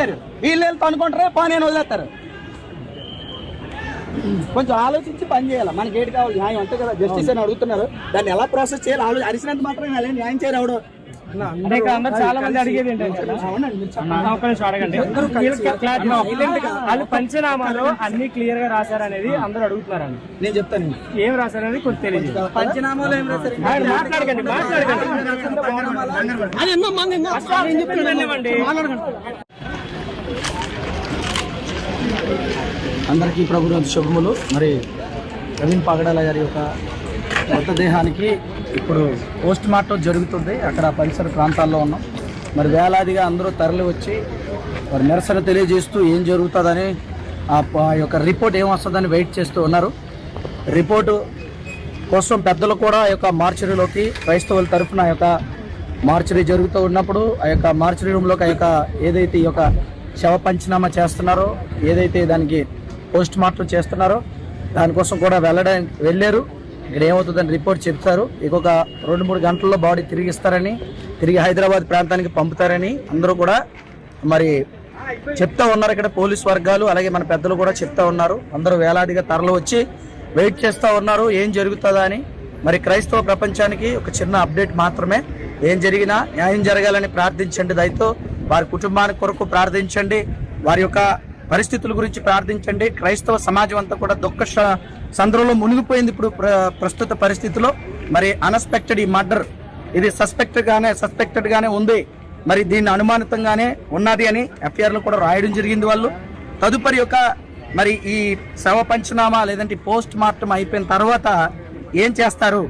చేయరు. వీళ్ళు అనుకుంటారు పని అని వదిలేస్తారు. కొంచెం ఆలోచించి పని చేయాలి. మనకి ఏది కావాలి? న్యాయం అంతే కదా. జస్టిస్ అని అడుగుతున్నారు, దాన్ని ఎలా ప్రాసెస్ చేయాలి? అరిసినంత మాత్రమే న్యాయం చేయరు. ఆవిడ చాలా మంది అడిగేది ఏంటంటే వాళ్ళు పంచనామాలో అన్ని క్లియర్ గా రాశారనేది అందరూ అడుగుతున్నారండి. నేను చెప్తాను ఏం రాశారనేది కొంచెం తెలియదు. పంచనామాలో ఏం రాశారు? మాట్లాడకండి. అందరికీ ప్రభుత్వ శుభములు. మరి ప్రవీణ్ పగడాల గారి యొక్క మృతదేహానికి ఇప్పుడు పోస్ట్ మార్టం జరుగుతుంది. అక్కడ పరిసర ప్రాంతాల్లో ఉన్నాం. మరి వేలాదిగా అందరూ తరలి వచ్చి మరి నిరసన తెలియజేస్తూ ఏం జరుగుతుందని ఆ యొక్క రిపోర్ట్ ఏమొస్తుందని వెయిట్ చేస్తూ ఉన్నారు. రిపోర్టు కోసం పెద్దలు కూడా ఆ యొక్క మార్చరీలోకి క్రైస్తవుల తరఫున ఆ యొక్క మార్చరీ జరుగుతూ ఉన్నప్పుడు ఆ యొక్క మార్చరీ రూమ్లోకి ఆ యొక్క ఏదైతే ఈ యొక్క శవ పంచనామా చేస్తున్నారో, ఏదైతే దానికి పోస్ట్ మార్టం చేస్తున్నారో దానికోసం కూడా వెళ్ళారు. ఇక్కడ ఏమవుతుందని రిపోర్ట్ చెప్తారు. ఇంకొక 2-3 గంటల్లో బాడీ తిరిగిస్తారని, తిరిగి హైదరాబాద్ ప్రాంతానికి పంపుతారని అందరూ కూడా మరి చెప్తా ఉన్నారు. ఇక్కడ పోలీస్ వర్గాలు అలాగే మన పెద్దలు కూడా చెప్తా ఉన్నారు. అందరూ వేలాదిగా తరలి వచ్చి వెయిట్ చేస్తూ ఉన్నారు ఏం జరుగుతుందా అని. మరి క్రైస్తవ ప్రపంచానికి ఒక చిన్న అప్డేట్ మాత్రమే, ఏం జరిగినా న్యాయం జరగాలని ప్రార్థించండి. దయతో వారి కుటుంబానికి కొరకు ప్రార్థించండి, వారి యొక్క పరిస్థితుల గురించి ప్రార్థించండి. క్రైస్తవ సమాజం అంతా కూడా దుఃఖ సంద్రంలో మునిగిపోయింది ఇప్పుడు ప్రస్తుత పరిస్థితిలో. మరి అన్ఎక్స్పెక్టెడ్ ఈ మర్డర్ ఇది సస్పెక్టెడ్ గానే ఉంది. మరి దీన్ని అనుమానితంగానే ఉన్నది అని ఎఫ్ఐఆర్ లో కూడా రాయడం జరిగింది వాళ్ళు. తదుపరి యొక్క మరి ఈ శవ పంచనామా లేదంటే పోస్ట్ మార్టం అయిపోయిన తర్వాత ఏం చేస్తారు,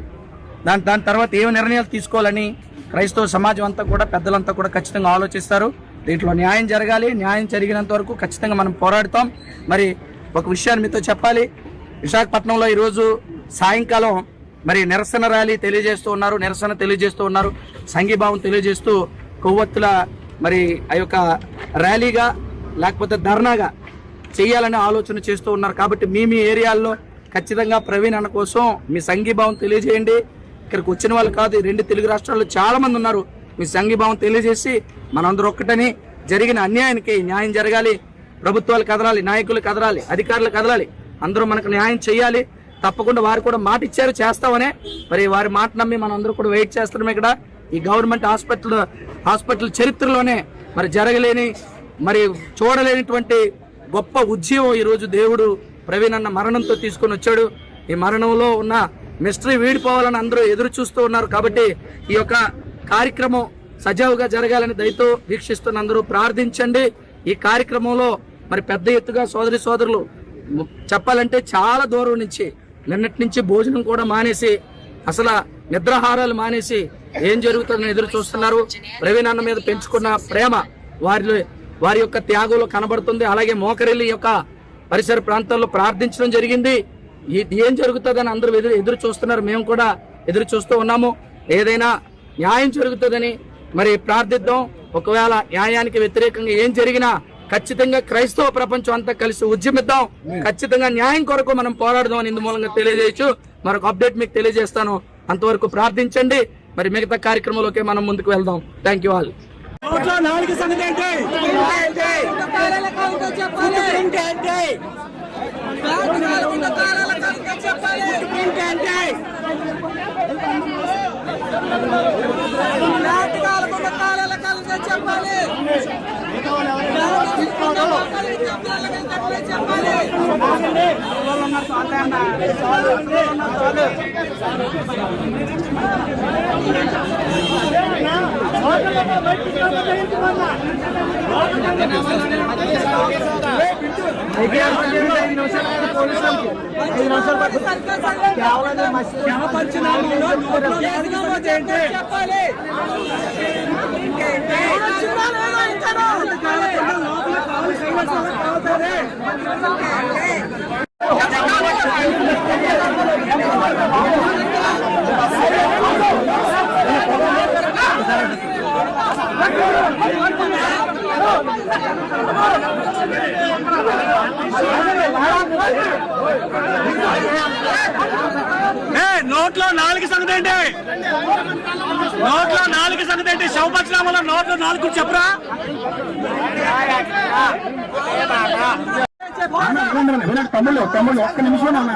దాని తర్వాత ఏం నిర్ణయాలు తీసుకోవాలని క్రైస్తవ సమాజం అంతా కూడా పెద్దలంతా కూడా ఖచ్చితంగా ఆలోచిస్తారు. దీంట్లో న్యాయం జరగాలి. న్యాయం జరిగినంత వరకు ఖచ్చితంగా మనం పోరాడుతాం. మరి ఒక విషయాన్ని మీతో చెప్పాలి. విశాఖపట్నంలో ఈరోజు సాయంకాలం మరి నిరసన ర్యాలీ నిరసన తెలియజేస్తూ ఉన్నారు. సంఘీభావం తెలియజేస్తూ కొవ్వొత్తుల మరి ఆ యొక్క ర్యాలీగా లేకపోతే ధర్నాగా చేయాలనే ఆలోచన చేస్తూ ఉన్నారు. కాబట్టి మీ ఏరియాల్లో ఖచ్చితంగా ప్రవీణ్ అన్న కోసం మీ సంఘీభావం తెలియజేయండి. ఇక్కడికి వచ్చిన వాళ్ళు కాదు, 2 తెలుగు రాష్ట్రాల్లో చాలా మంది ఉన్నారు. మీ సంఘీభావం తెలియజేసి మనందరూ ఒక్కటని జరిగిన అన్యాయానికి న్యాయం జరగాలి. ప్రభుత్వాలు కదలాలి, నాయకులు కదలాలి, అధికారులు కదలాలి. అందరూ మనకు న్యాయం చేయాలి. తప్పకుండా వారు కూడా మాట ఇచ్చారు చేస్తామనే. మరి వారి మాట నమ్మి మనం అందరూ కూడా వెయిట్ చేస్తున్నాం. ఇక్కడ ఈ గవర్నమెంట్ హాస్పిటల్ చరిత్రలోనే మరి జరగలేని మరి చూడలేనిటువంటి గొప్ప ఉద్యమం ఈరోజు దేవుడు ప్రవీణ్ అన్న మరణంతో తీసుకొని వచ్చాడు. ఈ మరణంలో ఉన్న మిస్టరీ వీడిపోవాలని అందరూ ఎదురు చూస్తూ ఉన్నారు. కాబట్టి ఈ యొక్క కార్యక్రమం సజావుగా జరగాలని దయతో వీక్షిస్తున్న అందరూ ప్రార్థించండి. ఈ కార్యక్రమంలో మరి పెద్ద ఎత్తుగా సోదరులు చెప్పాలంటే చాలా దూరం నుంచి నిన్నటి నుంచి భోజనం కూడా మానేసి అసలు నిద్రాహారాలు ఏం జరుగుతుందని ఎదురు చూస్తున్నారు. ప్రవీణ్ అన్న మీద పెంచుకున్న ప్రేమ వారి యొక్క త్యాగంలో కనబడుతుంది. అలాగే మోకరిల్లి యొక్క పరిసర ప్రాంతాల్లో ప్రార్థించడం జరిగింది. ఏం జరుగుతుందని అందరూ ఎదురు చూస్తున్నారు. మేము కూడా ఎదురు చూస్తూ ఉన్నాము. ఏదైనా న్యాయం జరుగుతుందని మరి ప్రార్థిద్దాం. ఒకవేళ న్యాయానికి వ్యతిరేకంగా ఏం జరిగినా ఖచ్చితంగా క్రైస్తవ ప్రపంచం అంతా కలిసి ఉద్యమిద్దాం. ఖచ్చితంగా న్యాయం కొరకు మనం పోరాడదాం అని ఇందు మూలంగా తెలియజేయచ్చు. మరొక అప్డేట్ మీకు తెలియజేస్తాను. అంతవరకు ప్రార్థించండి. మరి మిగతా కార్యక్రమంలోకి మనం ముందుకు వెళ్దాం. Thank you all. నోట్లో 4 సంగతి ఏంటి? నోట్లో 4 సంగతి ఏంటి? శవ పంచనామాలో నోట్లో 4 చెప్పరా? వినండి వినండి తమ్ముళ్ళు తమ్ముళ్ళు ఒక్క నిమిషం అన్న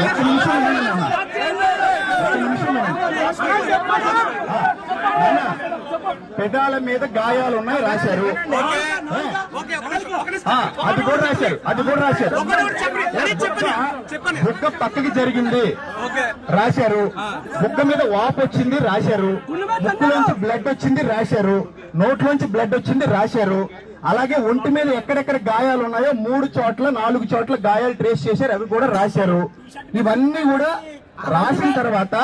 ఒక్క నిమిషం వినండి అన్న ఒక్క నిమిషం పెదాల మీద గాయాలు ఉన్నాయి రాశారు అది కూడా రాశారు అది కూడా రాశారు బుగ్గ పక్కకి జరిగింది రాశారు బుగ్గ మీద వాపు వచ్చింది రాశారు ముక్కులోంచి బ్లడ్ వచ్చింది రాశారు నోట్లోంచి బ్లడ్ వచ్చింది రాశారు అలాగే ఒంటి మీద ఎక్కడెక్కడ గాయాలు ఉన్నాయో 3 చోట్ల 4 చోట్ల గాయాలు ట్రేస్ చేశారు అవి కూడా రాశారు ఇవన్నీ కూడా రాసిన తర్వాత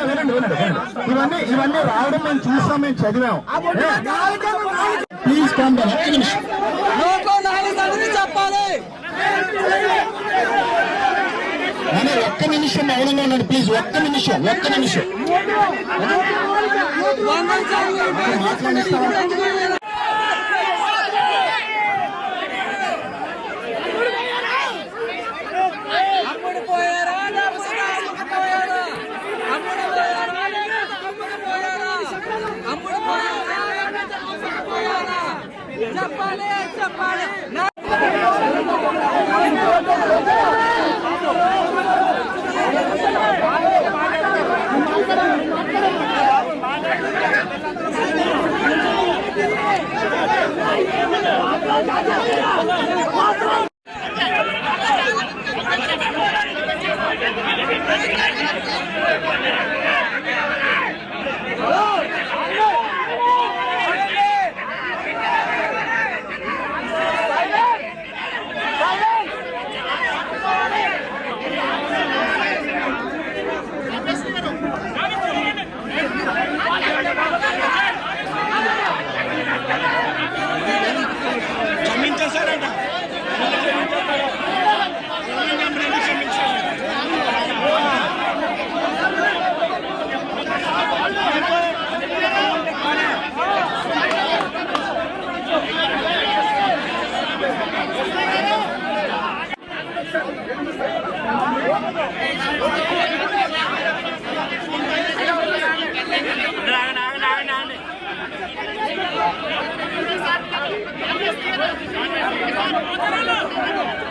వినండి వినండి ఇవన్నీ రావడం మేము చూసాం మేము చదివాం ప్లీజ్ కమ్ డౌన్ ఒక్క నిమిషం ఒక్క నిమిషం మౌనంగా ఉండండి ప్లీజ్ ఒక్క నిమిషం మాట్లాడిస్తావా Come on.